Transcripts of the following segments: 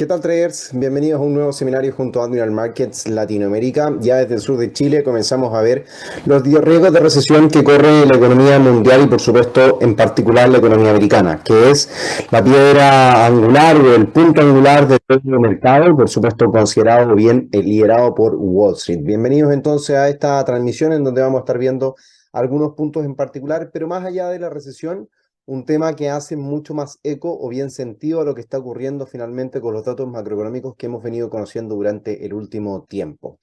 ¿Qué tal, traders? Bienvenidos a un nuevo seminario junto a Admiral Markets Latinoamérica. Ya desde el sur de Chile comenzamos a ver los riesgos de recesión que corre la economía mundial y, por supuesto, en particular la economía americana, que es la piedra angular o el punto angular de todo el mercado, por supuesto, considerado bien liderado por Wall Street. Bienvenidos entonces a esta transmisión en donde vamos a estar viendo algunos puntos en particular, pero más allá de la recesión, un tema que hace mucho más eco o bien sentido a lo que está ocurriendo finalmente con los datos macroeconómicos que hemos venido conociendo durante el último tiempo.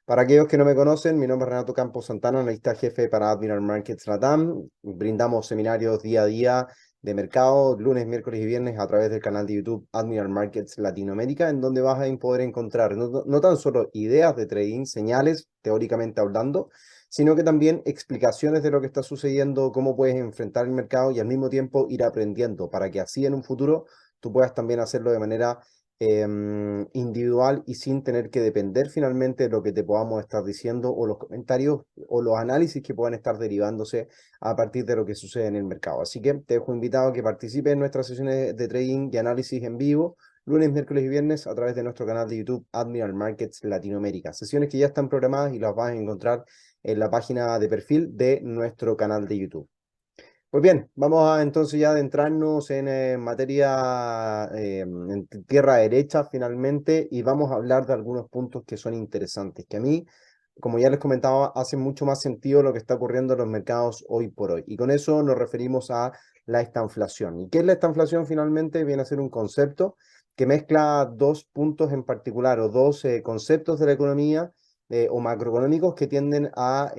Para aquellos que no me conocen, mi nombre es Renato Campos Santana, analista jefe para Admiral Markets Latam. Brindamos seminarios día a día de mercado, lunes, miércoles y viernes a través del canal de YouTube Admiral Markets Latinoamérica, en donde vas a poder encontrar no tan solo ideas de trading, señales, teóricamente hablando, sino que también explicaciones de lo que está sucediendo, cómo puedes enfrentar el mercado y al mismo tiempo ir aprendiendo para que así en un futuro tú puedas también hacerlo de manera individual y sin tener que depender finalmente de lo que te podamos estar diciendo o los comentarios o los análisis que puedan estar derivándose a partir de lo que sucede en el mercado. Así que te dejo invitado a que participes en nuestras sesiones de trading y análisis en vivo lunes, miércoles y viernes a través de nuestro canal de YouTube Admiral Markets Latinoamérica. Sesiones que ya están programadas y las vas a encontrar en la página de perfil de nuestro canal de YouTube. Pues bien, vamos a entonces ya adentrarnos en materia, en tierra derecha finalmente, y vamos a hablar de algunos puntos que son interesantes, que a mí, como ya les comentaba, hace mucho más sentido lo que está ocurriendo en los mercados hoy por hoy. Y con eso nos referimos a la estanflación. ¿Y qué es la estanflación finalmente? Viene a ser un concepto que mezcla dos puntos en particular o dos conceptos de la economía o macroeconómicos que tienden a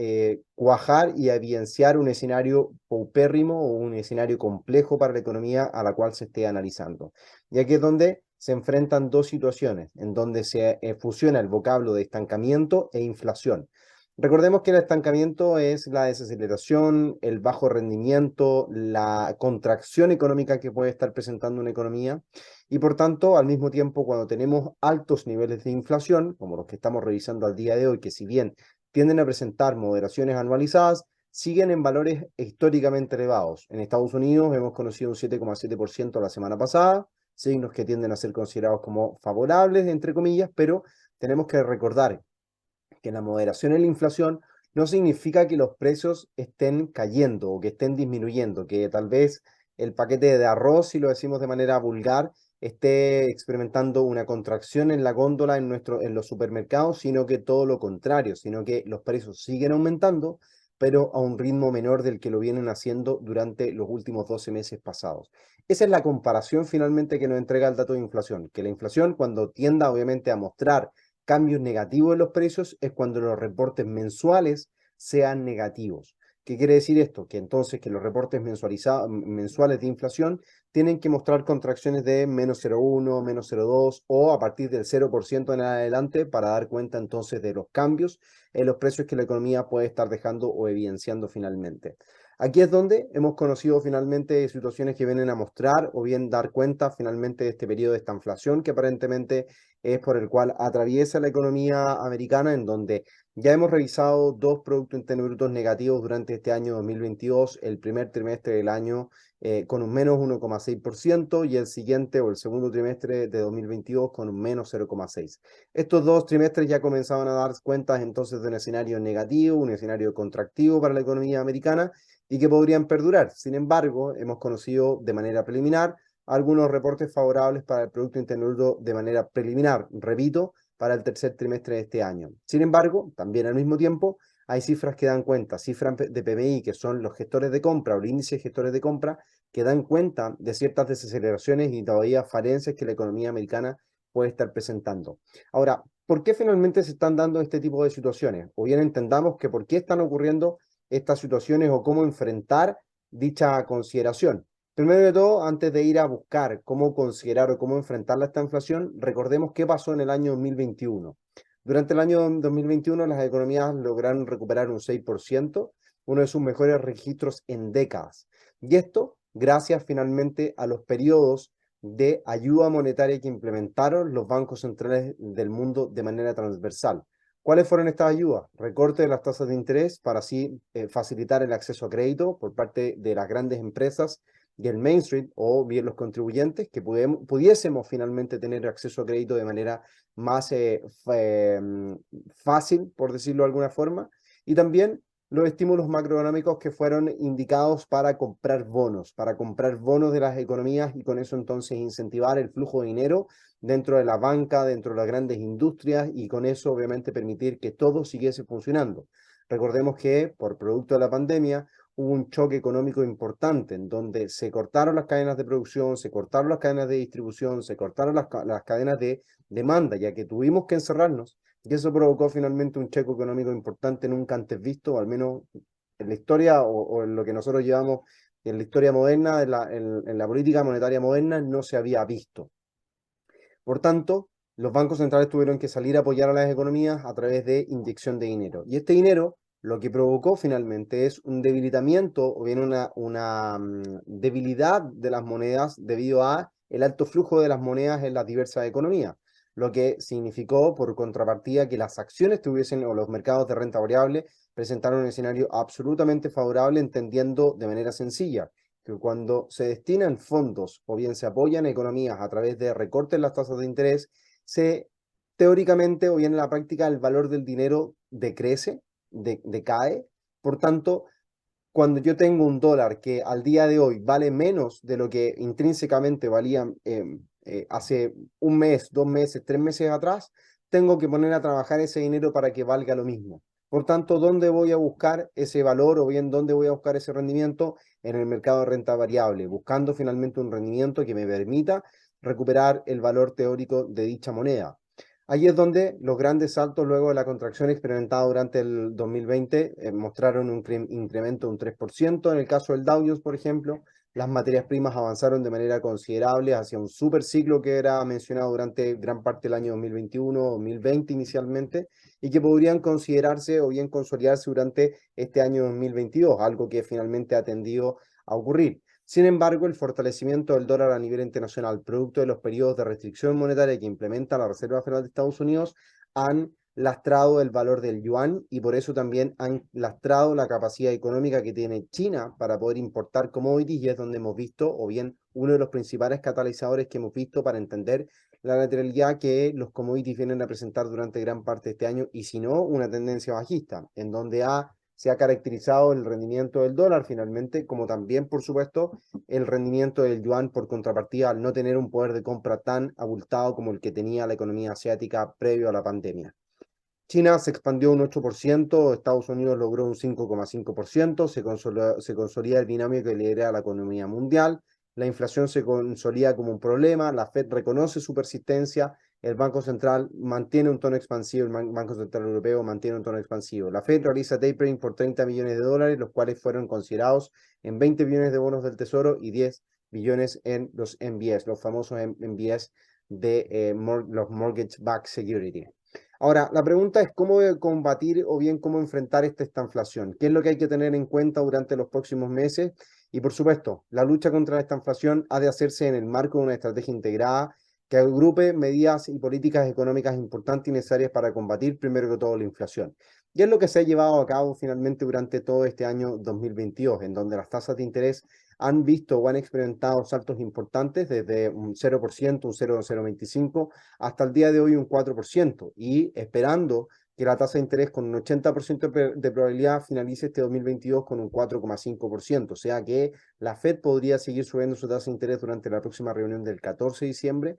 cuajar y a evidenciar un escenario paupérrimo o un escenario complejo para la economía a la cual se esté analizando. Y aquí es donde se enfrentan dos situaciones, en donde se fusiona el vocablo de estancamiento e inflación. Recordemos que el estancamiento es la desaceleración, el bajo rendimiento, la contracción económica que puede estar presentando una economía y por tanto, al mismo tiempo, cuando tenemos altos niveles de inflación, como los que estamos revisando al día de hoy, que si bien tienden a presentar moderaciones anualizadas, siguen en valores históricamente elevados. En Estados Unidos hemos conocido un 7,7% la semana pasada, signos que tienden a ser considerados como favorables, entre comillas, pero tenemos que recordar que la moderación en la inflación no significa que los precios estén cayendo o que estén disminuyendo, que tal vez el paquete de arroz, si lo decimos de manera vulgar, esté experimentando una contracción en la góndola en los supermercados, sino que todo lo contrario, sino que los precios siguen aumentando, pero a un ritmo menor del que lo vienen haciendo durante los últimos 12 meses pasados. Esa es la comparación finalmente que nos entrega el dato de inflación, que la inflación cuando tienda obviamente a mostrar cambios negativos en los precios es cuando los reportes mensuales sean negativos. ¿Qué quiere decir esto? Que entonces que los reportes mensuales de inflación tienen que mostrar contracciones de menos 0,1, menos 0,2 o a partir del 0% en adelante para dar cuenta entonces de los cambios en los precios que la economía puede estar dejando o evidenciando finalmente. Aquí es donde hemos conocido finalmente situaciones que vienen a mostrar o bien dar cuenta finalmente de este periodo de esta inflación que aparentemente es por el cual atraviesa la economía americana, en donde ya hemos revisado dos Productos Internos Brutos negativos durante este año 2022, el primer trimestre del año con un menos 1,6% y el siguiente o el segundo trimestre de 2022 con un menos 0,6%. Estos dos trimestres ya comenzaban a dar cuenta entonces de un escenario negativo, un escenario contractivo para la economía americana y que podrían perdurar. Sin embargo, hemos conocido de manera preliminar algunos reportes favorables para el Producto Interno Bruto de manera preliminar, repito, para el tercer trimestre de este año. Sin embargo, también al mismo tiempo hay cifras que dan cuenta, cifras de PMI, que son los gestores de compra o el índice de gestores de compra, que dan cuenta de ciertas desaceleraciones y todavía falencias que la economía americana puede estar presentando. Ahora, ¿por qué finalmente se están dando este tipo de situaciones? O bien entendamos que por qué están ocurriendo estas situaciones o cómo enfrentar dicha consideración. Primero de todo, antes de ir a buscar cómo considerar o cómo enfrentar esta inflación, recordemos qué pasó en el año 2021. Durante el año 2021 las economías lograron recuperar un 6%, uno de sus mejores registros en décadas. Y esto gracias finalmente a los periodos de ayuda monetaria que implementaron los bancos centrales del mundo de manera transversal. ¿Cuáles fueron estas ayudas? Recorte de las tasas de interés para así facilitar el acceso a crédito por parte de las grandes empresas y el Main Street, o bien los contribuyentes, que pudiésemos finalmente tener acceso a crédito de manera más fácil, por decirlo de alguna forma, y también los estímulos macroeconómicos que fueron indicados para comprar bonos de las economías y con eso entonces incentivar el flujo de dinero dentro de la banca, dentro de las grandes industrias y con eso obviamente permitir que todo siguiese funcionando. Recordemos que por producto de la pandemia hubo un choque económico importante en donde se cortaron las cadenas de producción, se cortaron las cadenas de distribución, se cortaron las cadenas de demanda, ya que tuvimos que encerrarnos y eso provocó finalmente un cheque económico importante nunca antes visto, o al menos en la historia o en lo que nosotros llevamos en la historia moderna, en la política monetaria moderna, no se había visto. Por tanto, los bancos centrales tuvieron que salir a apoyar a las economías a través de inyección de dinero. Y este dinero lo que provocó finalmente es un debilitamiento o bien una debilidad de las monedas debido a el alto flujo de las monedas en las diversas economías, lo que significó por contrapartida que las acciones tuviesen o los mercados de renta variable presentaron un escenario absolutamente favorable, entendiendo de manera sencilla que cuando se destinan fondos o bien se apoyan economías a través de recortes en las tasas de interés, teóricamente o bien en la práctica el valor del dinero decrece, decae. Por tanto, cuando yo tengo un dólar que al día de hoy vale menos de lo que intrínsecamente valía hace un mes, 2 meses, 3 meses atrás, tengo que poner a trabajar ese dinero para que valga lo mismo. Por tanto, ¿dónde voy a buscar ese valor o bien dónde voy a buscar ese rendimiento? En el mercado de renta variable, buscando finalmente un rendimiento que me permita recuperar el valor teórico de dicha moneda. Ahí es donde los grandes saltos luego de la contracción experimentada durante el 2020 mostraron un incremento de un 3%. En el caso del Dow Jones, por ejemplo, las materias primas avanzaron de manera considerable hacia un super ciclo que era mencionado durante gran parte del año 2021, 2020 inicialmente, y que podrían considerarse o bien consolidarse durante este año 2022, algo que finalmente ha tendido a ocurrir. Sin embargo, el fortalecimiento del dólar a nivel internacional, producto de los periodos de restricción monetaria que implementa la Reserva Federal de Estados Unidos, han lastrado el valor del yuan y por eso también han lastrado la capacidad económica que tiene China para poder importar commodities y es donde hemos visto, o bien uno de los principales catalizadores que hemos visto para entender la lateralidad que los commodities vienen a presentar durante gran parte de este año y si no, una tendencia bajista, en donde se ha caracterizado el rendimiento del dólar finalmente, como también, por supuesto, el rendimiento del yuan por contrapartida al no tener un poder de compra tan abultado como el que tenía la economía asiática previo a la pandemia. China se expandió un 8%, Estados Unidos logró un 5,5%, se consolida el binomio que lidera la economía mundial, la inflación se consolida como un problema, la Fed reconoce su persistencia, el Banco Central mantiene un tono expansivo, el Banco Central Europeo mantiene un tono expansivo. La Fed realiza tapering por 30 millones de dólares, los cuales fueron considerados en 20 billones de bonos del Tesoro y 10 billones en los MBS, los famosos MBS de los Mortgage Backed Security. Ahora, la pregunta es cómo combatir o bien cómo enfrentar esta inflación. ¿Qué es lo que hay que tener en cuenta durante los próximos meses? Y por supuesto, la lucha contra esta inflación ha de hacerse en el marco de una estrategia integrada que agrupe medidas y políticas económicas importantes y necesarias para combatir primero que todo la inflación. Y es lo que se ha llevado a cabo finalmente durante todo este año 2022, en donde las tasas de interés han visto o han experimentado saltos importantes desde un 0%, un 0,025, hasta el día de hoy un 4%, y esperando que la tasa de interés con un 80% de probabilidad finalice este 2022 con un 4,5%, o sea que la Fed podría seguir subiendo su tasa de interés durante la próxima reunión del 14 de diciembre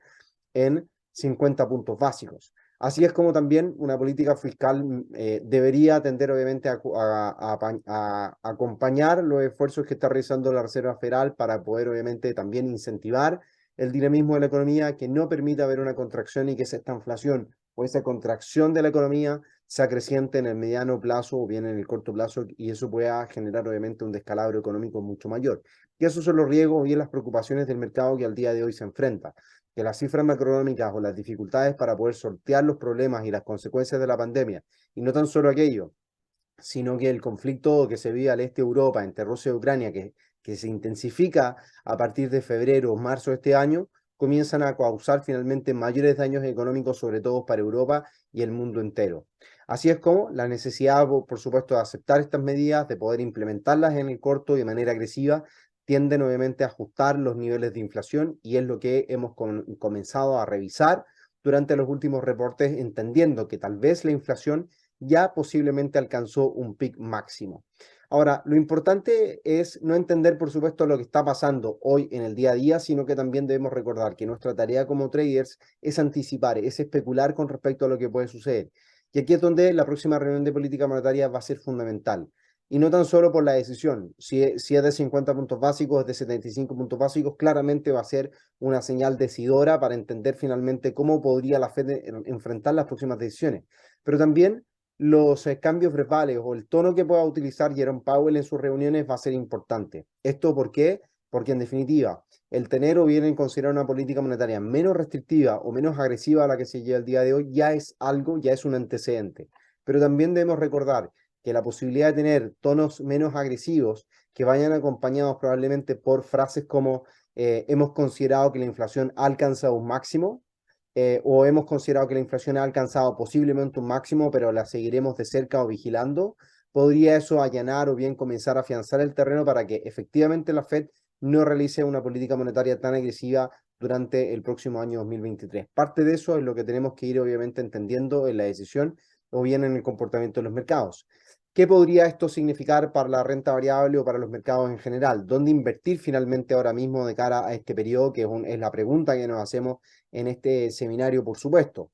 en 50 puntos básicos. Así es como también una política fiscal debería atender obviamente a acompañar los esfuerzos que está realizando la Reserva Federal para poder obviamente también incentivar el dinamismo de la economía, que no permita haber una contracción y que esta inflación o esa contracción de la economía sea creciente en el mediano plazo o bien en el corto plazo y eso pueda generar obviamente un descalabro económico mucho mayor. Y esos son los riesgos y las preocupaciones del mercado que al día de hoy se enfrenta, que las cifras macroeconómicas o las dificultades para poder sortear los problemas y las consecuencias de la pandemia, y no tan solo aquello, sino que el conflicto que se vive al este de Europa entre Rusia y Ucrania, que se intensifica a partir de febrero o marzo de este año, comienzan a causar finalmente mayores daños económicos, sobre todo para Europa y el mundo entero. Así es como la necesidad, por supuesto, de aceptar estas medidas, de poder implementarlas en el corto y de manera agresiva, tienden obviamente a ajustar los niveles de inflación y es lo que hemos comenzado a revisar durante los últimos reportes, entendiendo que tal vez la inflación ya posiblemente alcanzó un pic máximo. Ahora, lo importante es no entender, por supuesto, lo que está pasando hoy en el día a día, sino que también debemos recordar que nuestra tarea como traders es anticipar, es especular con respecto a lo que puede suceder. Y aquí es donde la próxima reunión de política monetaria va a ser fundamental. Y no tan solo por la decisión, si es de 50 puntos básicos, es de 75 puntos básicos, claramente va a ser una señal decidora para entender finalmente cómo podría la Fed enfrentar las próximas decisiones. Pero también los cambios verbales o el tono que pueda utilizar Jerome Powell en sus reuniones va a ser importante. ¿Esto por qué? Porque en definitiva, el tener o bien en considerar una política monetaria menos restrictiva o menos agresiva a la que se lleva el día de hoy ya es algo, ya es un antecedente. Pero también debemos recordar que la posibilidad de tener tonos menos agresivos que vayan acompañados probablemente por frases como hemos considerado que la inflación ha alcanzado un máximo, o hemos considerado que la inflación ha alcanzado posiblemente un máximo, pero la seguiremos de cerca o vigilando, podría eso allanar o bien comenzar a afianzar el terreno para que efectivamente la Fed no realice una política monetaria tan agresiva durante el próximo año 2023. Parte de eso es lo que tenemos que ir obviamente entendiendo en la decisión o bien en el comportamiento de los mercados. ¿Qué podría esto significar para la renta variable o para los mercados en general? ¿Dónde invertir finalmente ahora mismo de cara a este periodo? Que es la pregunta que nos hacemos en este seminario, por supuesto.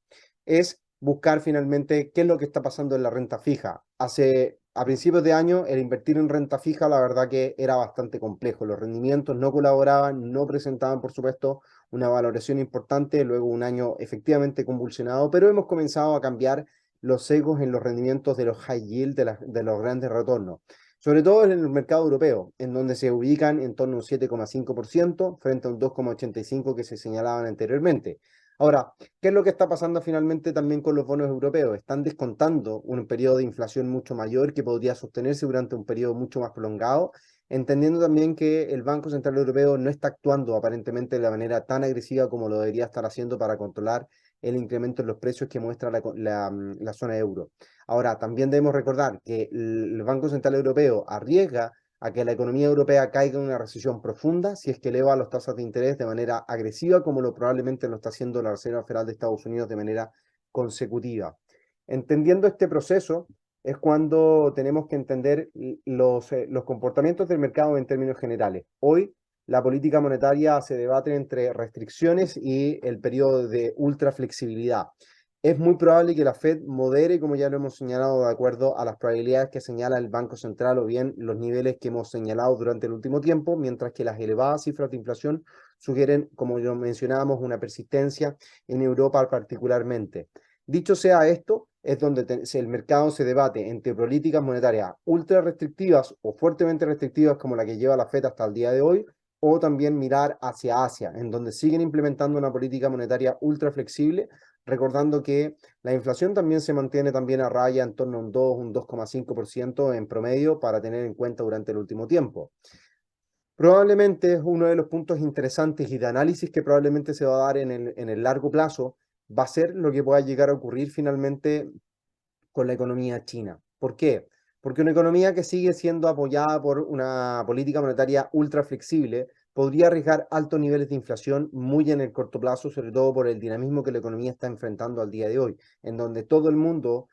Es buscar finalmente qué es lo que está pasando en la renta fija. A principios de año, el invertir en renta fija, la verdad que era bastante complejo. Los rendimientos no colaboraban, no presentaban, por supuesto, una valoración importante. Luego un año efectivamente convulsionado, pero hemos comenzado a cambiar los sesgos en los rendimientos de los high yield, de los grandes retornos. Sobre todo en el mercado europeo, en donde se ubican en torno a un 7,5% frente a un 2,85% que se señalaban anteriormente. Ahora, ¿qué es lo que está pasando finalmente también con los bonos europeos? Están descontando un periodo de inflación mucho mayor que podría sostenerse durante un periodo mucho más prolongado, entendiendo también que el Banco Central Europeo no está actuando aparentemente de la manera tan agresiva como lo debería estar haciendo para controlar el incremento en los precios que muestra la zona euro. Ahora, también debemos recordar que el Banco Central Europeo arriesga a que la economía europea caiga en una recesión profunda si es que eleva las tasas de interés de manera agresiva, como lo probablemente lo está haciendo la Reserva Federal de Estados Unidos de manera consecutiva. Entendiendo este proceso, es cuando tenemos que entender los comportamientos del mercado en términos generales. Hoy, la política monetaria se debate entre restricciones y el periodo de ultraflexibilidad. Es muy probable que la Fed modere, como ya lo hemos señalado, de acuerdo a las probabilidades que señala el Banco Central o bien los niveles que hemos señalado durante el último tiempo, mientras que las elevadas cifras de inflación sugieren, como ya mencionábamos, una persistencia en Europa particularmente. Dicho sea esto, es donde el mercado se debate entre políticas monetarias ultra restrictivas o fuertemente restrictivas como la que lleva la Fed hasta el día de hoy, o también mirar hacia Asia, en donde siguen implementando una política monetaria ultra flexible, recordando que la inflación también se mantiene también a raya en torno a un 2, un 2,5% en promedio para tener en cuenta durante el último tiempo. Probablemente es uno de los puntos interesantes y de análisis que probablemente se va a dar en el largo plazo, va a ser lo que pueda llegar a ocurrir finalmente con la economía china. ¿Por qué? Porque una economía que sigue siendo apoyada por una política monetaria ultra flexible podría arriesgar altos niveles de inflación muy en el corto plazo, sobre todo por el dinamismo que la economía está enfrentando al día de hoy, en donde todo el mundo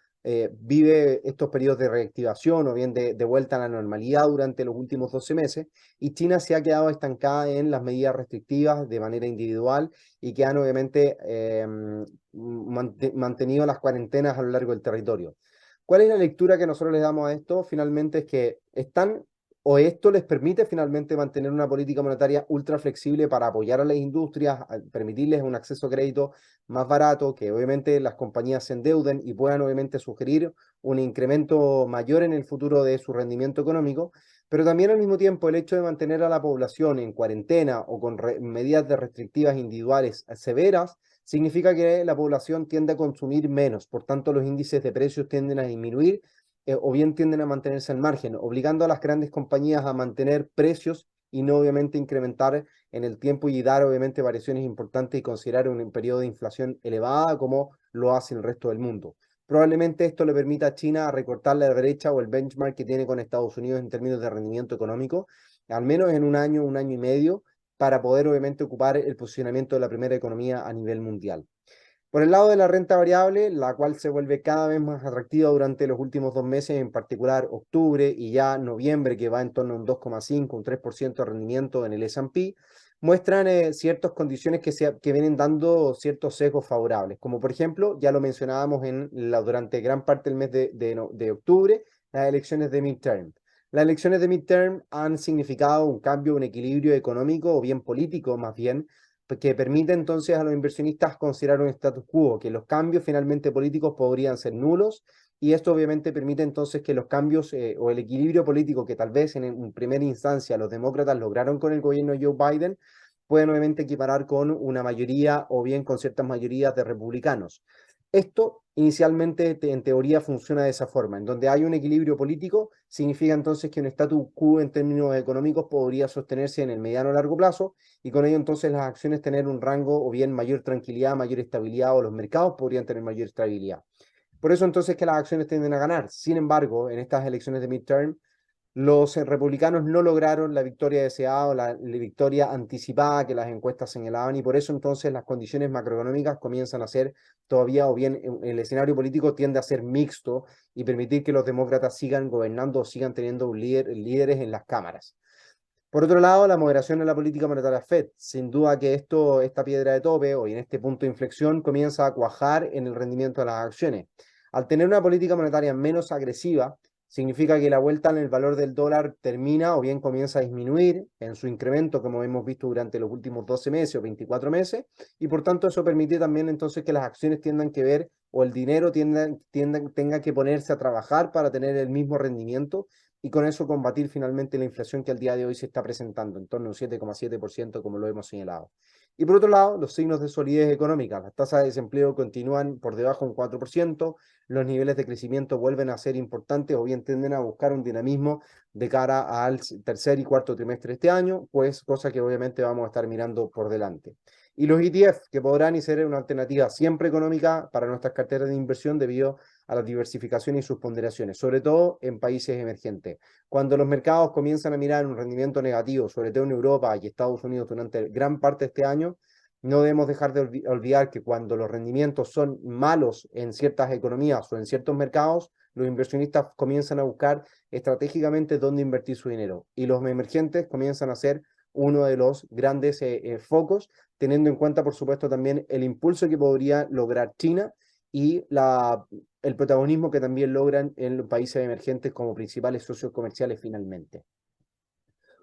vive estos periodos de reactivación o bien de vuelta a la normalidad durante los últimos 12 meses, y China se ha quedado estancada en las medidas restrictivas de manera individual y que han obviamente mantenido las cuarentenas a lo largo del territorio. ¿Cuál es la lectura que nosotros les damos a esto? Finalmente es que están, o esto les permite finalmente mantener una política monetaria ultra flexible para apoyar a las industrias, permitirles un acceso a crédito más barato, que obviamente las compañías se endeuden y puedan obviamente sugerir un incremento mayor en el futuro de su rendimiento económico, pero también al mismo tiempo el hecho de mantener a la población en cuarentena o con medidas de restrictivas individuales severas significa que la población tiende a consumir menos, por tanto los índices de precios tienden a disminuir o bien tienden a mantenerse al margen, obligando a las grandes compañías a mantener precios y no obviamente incrementar en el tiempo y dar obviamente variaciones importantes y considerar un periodo de inflación elevada como lo hace el resto del mundo. Probablemente esto le permita a China recortar la brecha o el benchmark que tiene con Estados Unidos en términos de rendimiento económico, al menos en un año y medio, para poder obviamente ocupar el posicionamiento de la primera economía a nivel mundial. Por el lado de la renta variable, la cual se vuelve cada vez más atractiva durante los últimos 2 meses, en particular octubre y ya noviembre, que va en torno a un 2,5, un 3% de rendimiento en el S&P, muestran ciertas condiciones que vienen dando ciertos sesgos favorables, como por ejemplo, ya lo mencionábamos durante gran parte del mes de octubre, las elecciones de midterm. Las elecciones de midterm han significado un cambio, un equilibrio económico o bien político más bien, que permite entonces a los inversionistas considerar un status quo, que los cambios finalmente políticos podrían ser nulos, y esto obviamente permite entonces que los cambios o el equilibrio político que tal vez en primera instancia los demócratas lograron con el gobierno de Joe Biden, pueden obviamente equiparar con una mayoría o bien con ciertas mayorías de republicanos. Esto inicialmente en teoría funciona de esa forma, en donde hay un equilibrio político, significa entonces que un status quo en términos económicos podría sostenerse en el mediano o largo plazo, y con ello entonces las acciones tener un rango o bien mayor tranquilidad, mayor estabilidad, o los mercados podrían tener mayor estabilidad. Por eso entonces que las acciones tienden a ganar. Sin embargo, en estas elecciones de midterm, los republicanos no lograron la victoria deseada o la victoria anticipada que las encuestas señalaban, y por eso entonces las condiciones macroeconómicas comienzan a ser todavía, o bien el escenario político tiende a ser mixto y permitir que los demócratas sigan gobernando o sigan teniendo líderes en las cámaras. Por otro lado, la moderación en la política monetaria Fed. Sin duda que esta piedra de tope, o en este punto de inflexión, comienza a cuajar en el rendimiento de las acciones. Al tener una política monetaria menos agresiva, significa que la vuelta en el valor del dólar termina o bien comienza a disminuir en su incremento, como hemos visto durante los últimos 12 meses o 24 meses, y por tanto eso permite también entonces que las acciones tiendan que ver, o el dinero tenga que ponerse a trabajar para tener el mismo rendimiento, y con eso combatir finalmente la inflación que al día de hoy se está presentando, en torno a un 7,7%, como lo hemos señalado. Y por otro lado, los signos de solidez económica. Las tasas de desempleo continúan por debajo de un 4%, los niveles de crecimiento vuelven a ser importantes o bien tienden a buscar un dinamismo de cara al tercer y cuarto trimestre de este año, pues cosa que obviamente vamos a estar mirando por delante. Y los ETF, que podrán ser una alternativa siempre económica para nuestras carteras de inversión debido a la diversificación y sus ponderaciones, sobre todo en países emergentes. Cuando los mercados comienzan a mirar un rendimiento negativo, sobre todo en Europa y Estados Unidos durante gran parte de este año, no debemos dejar de olvidar que cuando los rendimientos son malos en ciertas economías o en ciertos mercados, los inversionistas comienzan a buscar estratégicamente dónde invertir su dinero, y los emergentes comienzan a ser uno de los grandes focos, teniendo en cuenta, por supuesto, también el impulso que podría lograr China y el protagonismo que también logran en los países emergentes como principales socios comerciales finalmente.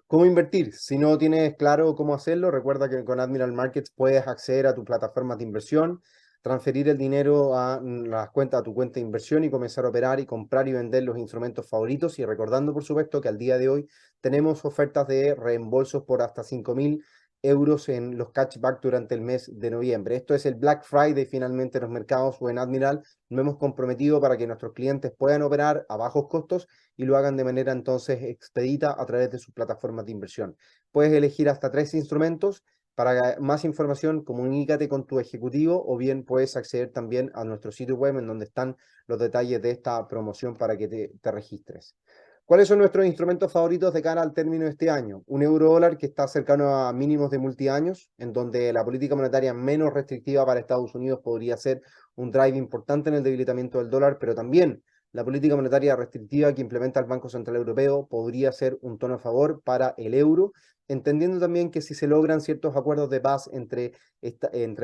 ¿Cómo invertir? Si no tienes claro cómo hacerlo, recuerda que con Admiral Markets puedes acceder a tu plataforma de inversión, transferir el dinero a tu cuenta de inversión y comenzar a operar y comprar y vender los instrumentos favoritos. Y recordando, por supuesto, que al día de hoy tenemos ofertas de reembolsos por hasta 5.000 euros en los cashback durante el mes de noviembre. Esto es el Black Friday finalmente en los mercados, o en Admiral nos hemos comprometido para que nuestros clientes puedan operar a bajos costos y lo hagan de manera entonces expedita a través de sus plataformas de inversión. Puedes elegir hasta 3 instrumentos. Para más información, comunícate con tu ejecutivo, o bien puedes acceder también a nuestro sitio web en donde están los detalles de esta promoción para que te registres. ¿Cuáles son nuestros instrumentos favoritos de cara al término de este año? Un euro dólar que está cercano a mínimos de multiaños, en donde la política monetaria menos restrictiva para Estados Unidos podría ser un drive importante en el debilitamiento del dólar, pero también la política monetaria restrictiva que implementa el Banco Central Europeo podría ser un tono a favor para el euro, entendiendo también que si se logran ciertos acuerdos de paz entre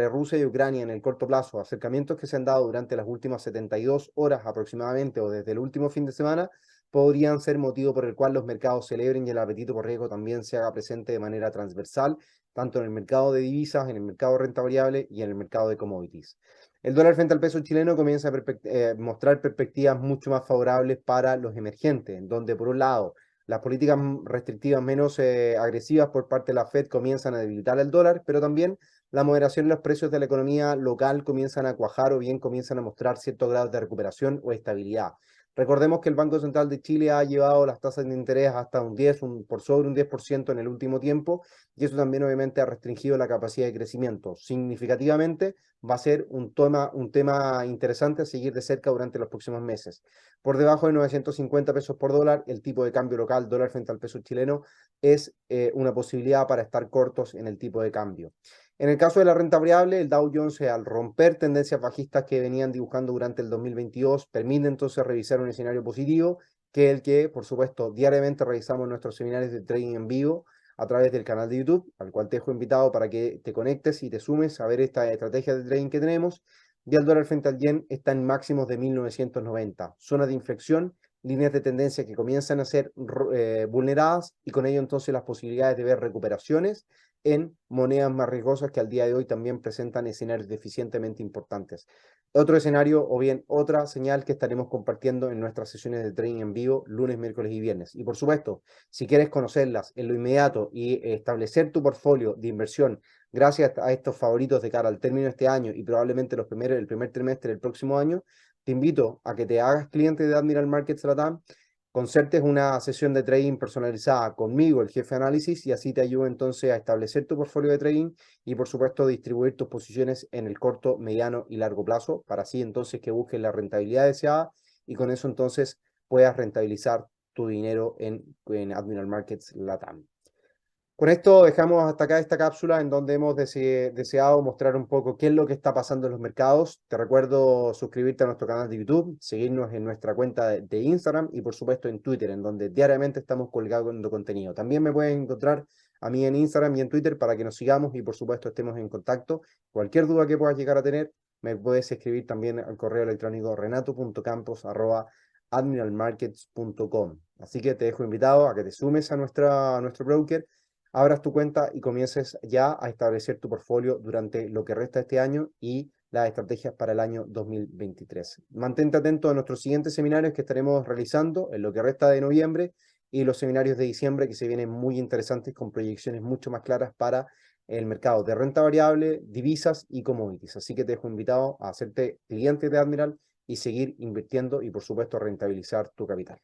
Rusia y Ucrania en el corto plazo, acercamientos que se han dado durante las últimas 72 horas aproximadamente o desde el último fin de semana, podrían ser motivo por el cual los mercados celebren y el apetito por riesgo también se haga presente de manera transversal, tanto en el mercado de divisas, en el mercado de renta variable y en el mercado de commodities. El dólar frente al peso chileno comienza a mostrar perspectivas mucho más favorables para los emergentes, en donde por un lado las políticas restrictivas menos agresivas por parte de la Fed comienzan a debilitar el dólar, pero también la moderación en los precios de la economía local comienzan a cuajar o bien comienzan a mostrar ciertos grados de recuperación o estabilidad. Recordemos que el Banco Central de Chile ha llevado las tasas de interés hasta por sobre un 10% en el último tiempo, y eso también obviamente ha restringido la capacidad de crecimiento. Significativamente va a ser un tema interesante a seguir de cerca durante los próximos meses. Por debajo de 950 pesos por dólar, el tipo de cambio local, dólar frente al peso chileno, es una posibilidad para estar cortos en el tipo de cambio. En el caso de la renta variable, el Dow Jones, al romper tendencias bajistas que venían dibujando durante el 2022, permite entonces revisar un escenario positivo, que es el que, por supuesto, diariamente revisamos en nuestros seminarios de trading en vivo a través del canal de YouTube, al cual te dejo invitado para que te conectes y te sumes a ver esta estrategia de trading que tenemos. Y el dólar frente al yen está en máximos de 1990, zona de inflexión, líneas de tendencia que comienzan a ser vulneradas, y con ello entonces las posibilidades de ver recuperaciones en monedas más riesgosas que al día de hoy también presentan escenarios deficientemente importantes. Otro escenario o bien otra señal que estaremos compartiendo en nuestras sesiones de trading en vivo lunes, miércoles y viernes. Y por supuesto, si quieres conocerlas en lo inmediato y establecer tu portfolio de inversión gracias a estos favoritos de cara al término de este año y probablemente el primer trimestre del próximo año, te invito a que te hagas cliente de Admiral Markets Latam, concertes una sesión de trading personalizada conmigo, el jefe de análisis, y así te ayudo entonces a establecer tu portfolio de trading y por supuesto distribuir tus posiciones en el corto, mediano y largo plazo, para así entonces que busques la rentabilidad deseada y con eso entonces puedas rentabilizar tu dinero en Admiral Markets Latam. Con esto dejamos hasta acá esta cápsula en donde hemos deseado mostrar un poco qué es lo que está pasando en los mercados. Te recuerdo suscribirte a nuestro canal de YouTube, seguirnos en nuestra cuenta de Instagram y por supuesto en Twitter, en donde diariamente estamos colgando contenido. También me pueden encontrar a mí en Instagram y en Twitter para que nos sigamos y por supuesto estemos en contacto. Cualquier duda que puedas llegar a tener, me puedes escribir también al correo electrónico renato.campos@admiralmarkets.com. Así que te dejo invitado a que te sumes a nuestro broker, abras tu cuenta y comiences ya a establecer tu portfolio durante lo que resta de este año y las estrategias para el año 2023. Mantente atento a nuestros siguientes seminarios que estaremos realizando en lo que resta de noviembre y los seminarios de diciembre, que se vienen muy interesantes con proyecciones mucho más claras para el mercado de renta variable, divisas y commodities. Así que te dejo invitado a hacerte cliente de Admiral y seguir invirtiendo y por supuesto rentabilizar tu capital.